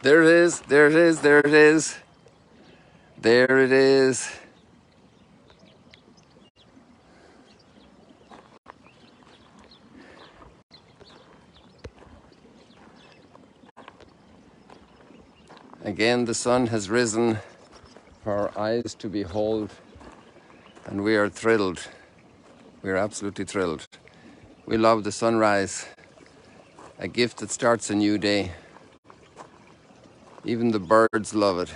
There it is, there it is, there it is. There it is. Again, the sun has risen for our eyes to behold, and we are thrilled. We are absolutely thrilled. We love the sunrise, a gift that starts a new day. Even the birds love it.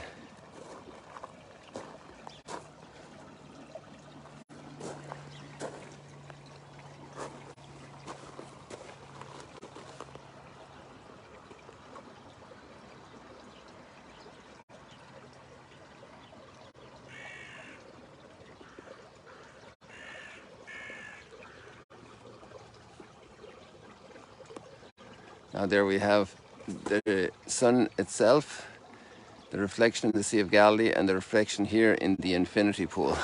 Now there we have the sun itself, the reflection in the Sea of Galilee, and the reflection here in the infinity pool.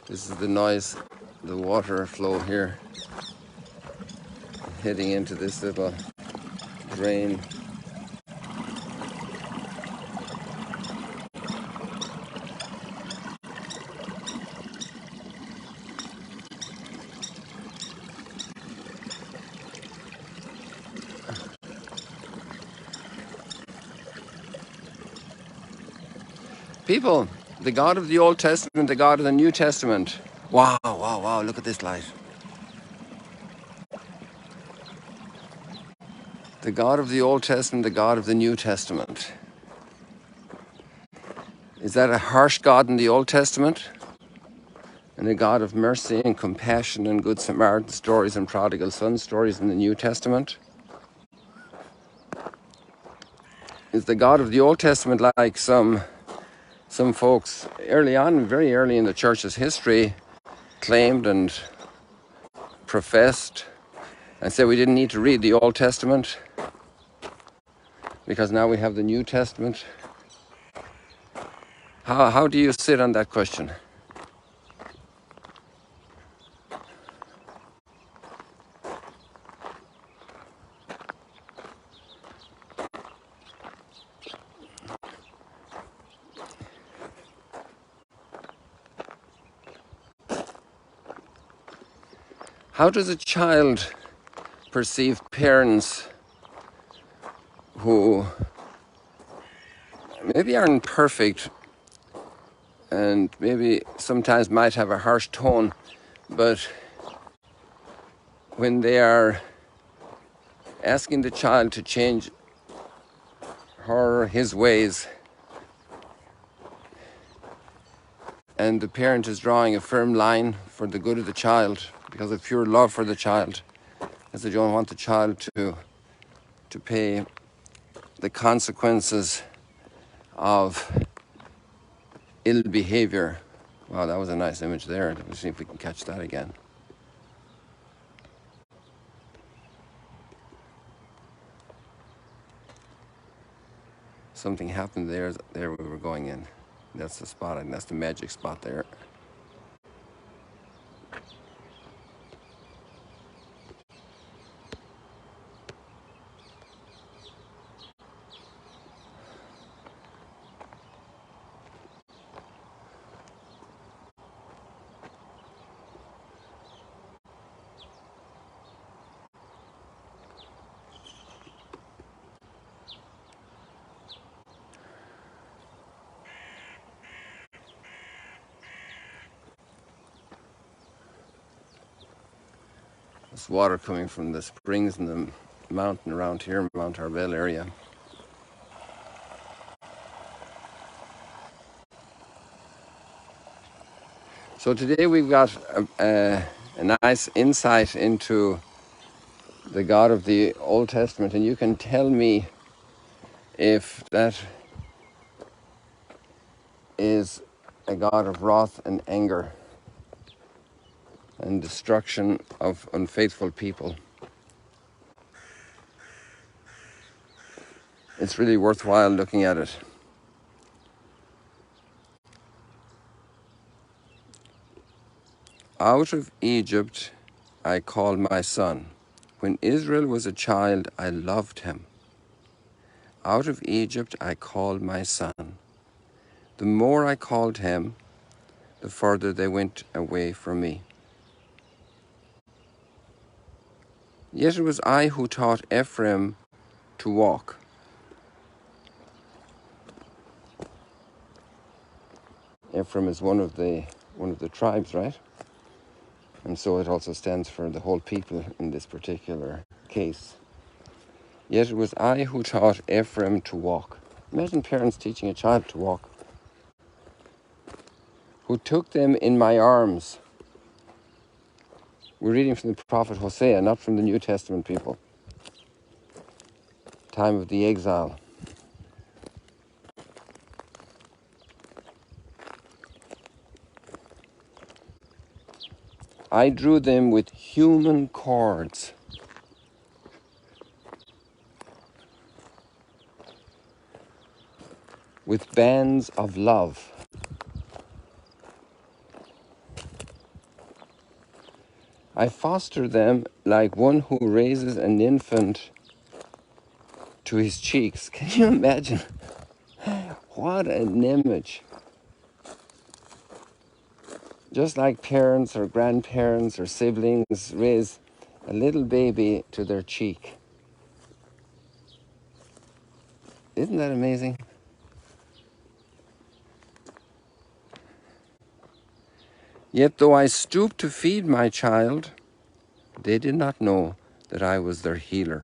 This is the noise, the water flow here, heading into this little drain. People, the God of the Old Testament, the God of the New Testament. Wow, wow, wow, look at this light. The God of the Old Testament, the God of the New Testament. Is that a harsh God in the Old Testament? And a God of mercy and compassion and good Samaritan stories and prodigal son stories in the New Testament? Is the God of the Old Testament like some folks early on, very early in the church's history, claimed and professed and said we didn't need to read the Old Testament because now we have the New Testament? How do you sit on that question? How does a child perceive parents who maybe aren't perfect and maybe sometimes might have a harsh tone, but when they are asking the child to change her or his ways, and the parent is drawing a firm line for the good of the child because of pure love for the child, because they don't want the child to pay the consequences of ill behavior. Wow, that was a nice image there. Let's see if we can catch that again. Something happened there we were going in. That's the spot, and that's the magic spot there. This water coming from the springs in the mountain around here, Mount Arbel area. So today we've got a nice insight into the God of the Old Testament, and you can tell me if that is a God of wrath and anger and destruction of unfaithful people. It's really worthwhile looking at it. Out of Egypt I called my son. When Israel was a child, I loved him. Out of Egypt I called my son. The more I called him, the further they went away from me. Yet it was I who taught Ephraim to walk. Ephraim is one of the tribes, right? And so it also stands for the whole people in this particular case. Yet it was I who taught Ephraim to walk. Imagine parents teaching a child to walk. Who took them in my arms. We're reading from the prophet Hosea, not from the New Testament people. Time of the exile. I drew them with human cords. With bands of love. I foster them like one who raises an infant to his cheeks. Can you imagine? What an image. Just like parents or grandparents or siblings raise a little baby to their cheek. Isn't that amazing? Yet though I stooped to feed my child, they did not know that I was their healer.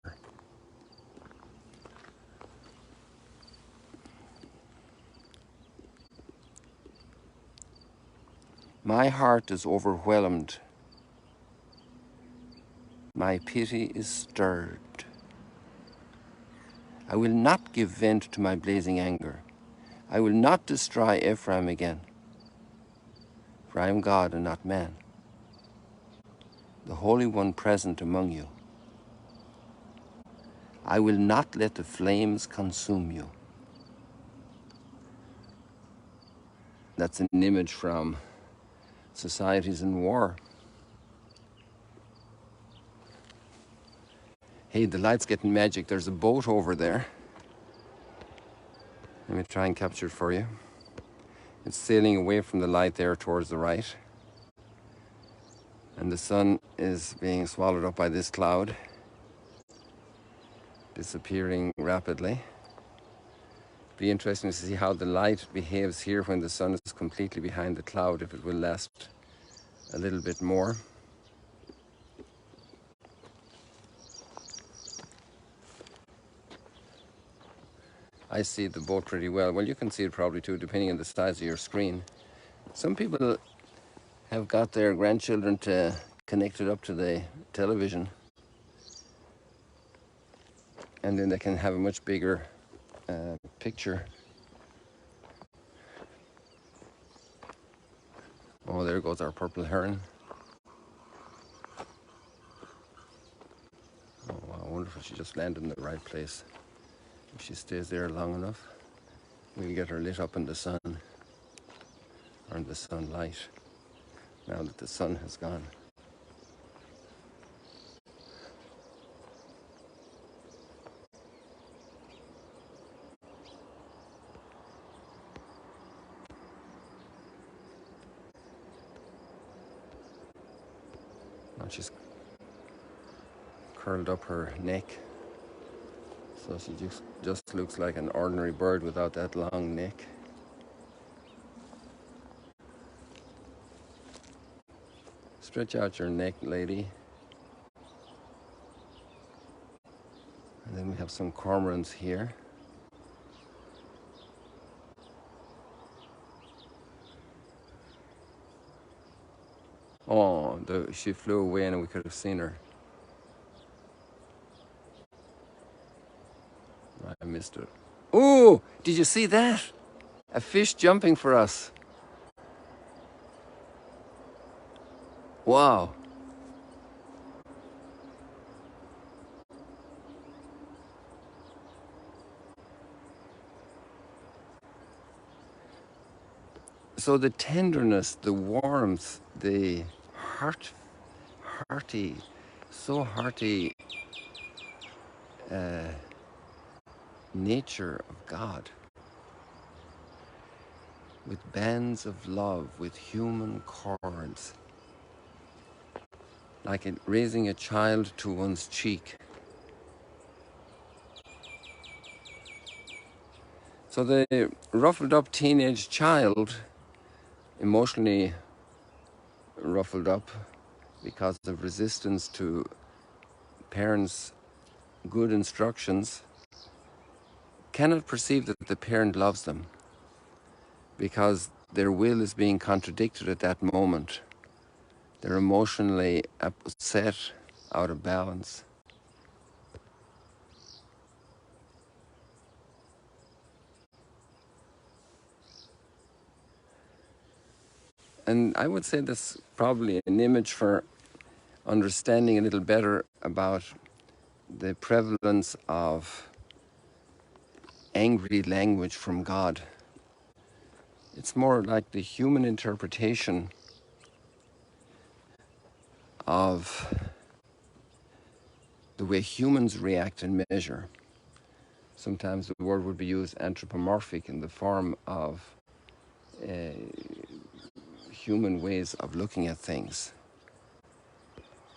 My heart is overwhelmed. My pity is stirred. I will not give vent to my blazing anger. I will not destroy Ephraim again. For I am God and not man, the Holy One present among you. I will not let the flames consume you. That's an image from Societies in War. Hey, the light's getting magic. There's a boat over there. Let me try and capture it for you. It's sailing away from the light there towards the right. And the sun is being swallowed up by this cloud, disappearing rapidly. Be interesting to see how the light behaves here when the sun is completely behind the cloud, if it will last a little bit more. I see the boat pretty well. Well, you can see it probably too, depending on the size of your screen. Some people have got their grandchildren to connect it up to the television, and then they can have a much bigger picture. Oh, there goes our purple heron. Oh, wow, I wonder if she just landed in the right place. If she stays there long enough, we can get her lit up in the sun, or in the sunlight, now that the sun has gone. Now she's curled up her neck, so she just looks like an ordinary bird without that long neck. Stretch out your neck, lady. And then we have some cormorants here. Oh, she flew away and we could have seen her. I missed it. Oh, did you see that? A fish jumping for us. Wow. So the tenderness, the warmth, the hearty nature of God, with bands of love, with human chords, like raising a child to one's cheek. So the ruffled up teenage child, emotionally ruffled up because of resistance to parents' good instructions, cannot perceive that the parent loves them because their will is being contradicted at that moment. They're emotionally upset, out of balance. And I would say that's probably an image for understanding a little better about the prevalence of angry language from God. It's more like the human interpretation of the way humans react and measure. Sometimes the word would be used anthropomorphic, in the form of human ways of looking at things.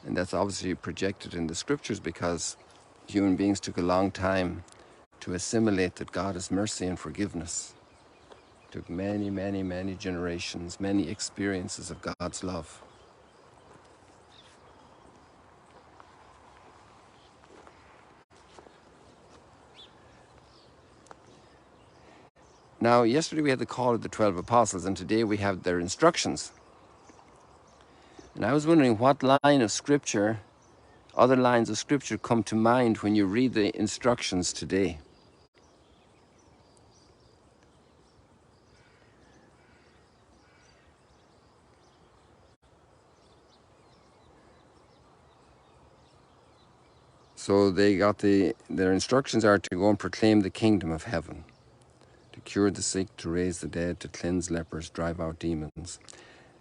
And that's obviously projected in the scriptures because human beings took a long time to assimilate that God is mercy and forgiveness. It took many, many, many generations, many experiences of God's love. Now, yesterday we had the call of the 12 apostles, and today we have their instructions. And I was wondering what line of scripture, other lines of scripture come to mind when you read the instructions today. So they got their instructions are to go and proclaim the kingdom of heaven, to cure the sick, to raise the dead, to cleanse lepers, drive out demons.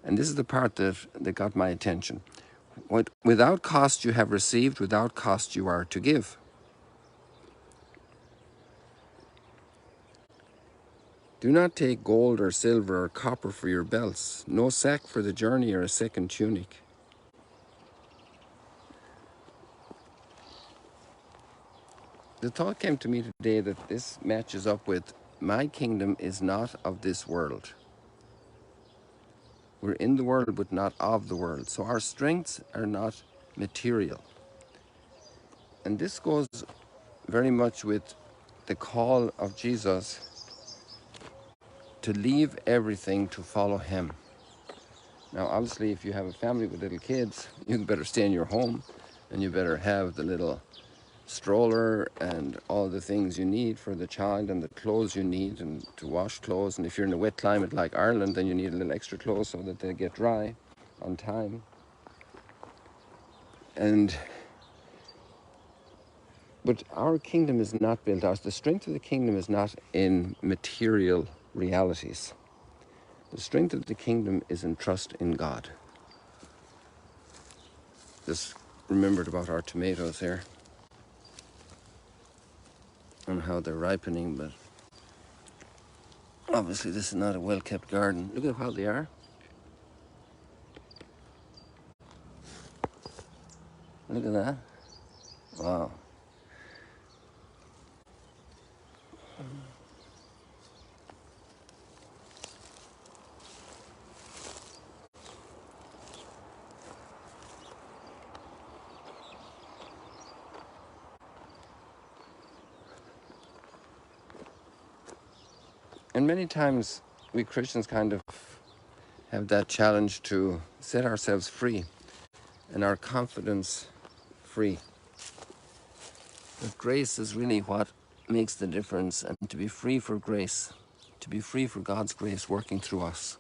And this is the part that got my attention. Without cost you have received, without cost you are to give. Do not take gold or silver or copper for your belts, no sack for the journey or a second tunic. The thought came to me today that this matches up with, my kingdom is not of this world. We're in the world, but not of the world. So our strengths are not material. And this goes very much with the call of Jesus to leave everything to follow him. Now, obviously, if you have a family with little kids, you better stay in your home, and you better have the little stroller and all the things you need for the child, and the clothes you need, and to wash clothes. And if you're in a wet climate like Ireland, then you need a little extra clothes so that they get dry on time. But our kingdom is not built out. The strength of the kingdom is not in material realities. The strength of the kingdom is in trust in God. Just remembered about our tomatoes here and how they're ripening, but obviously this is not a well-kept garden. Look at how they are. Look at that. Wow. And many times we Christians kind of have that challenge to set ourselves free and our confidence free. But grace is really what makes the difference, and to be free for grace, to be free for God's grace working through us.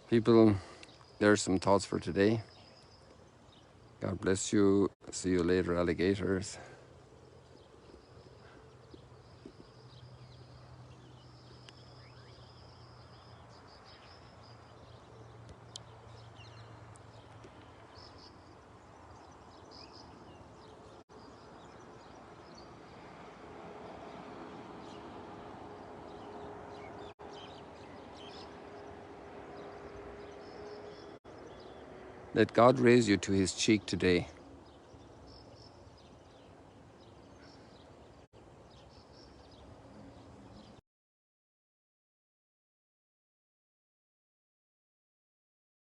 People, there's some thoughts for today. God bless you. See you later, alligators. Let God raise you to his cheek today.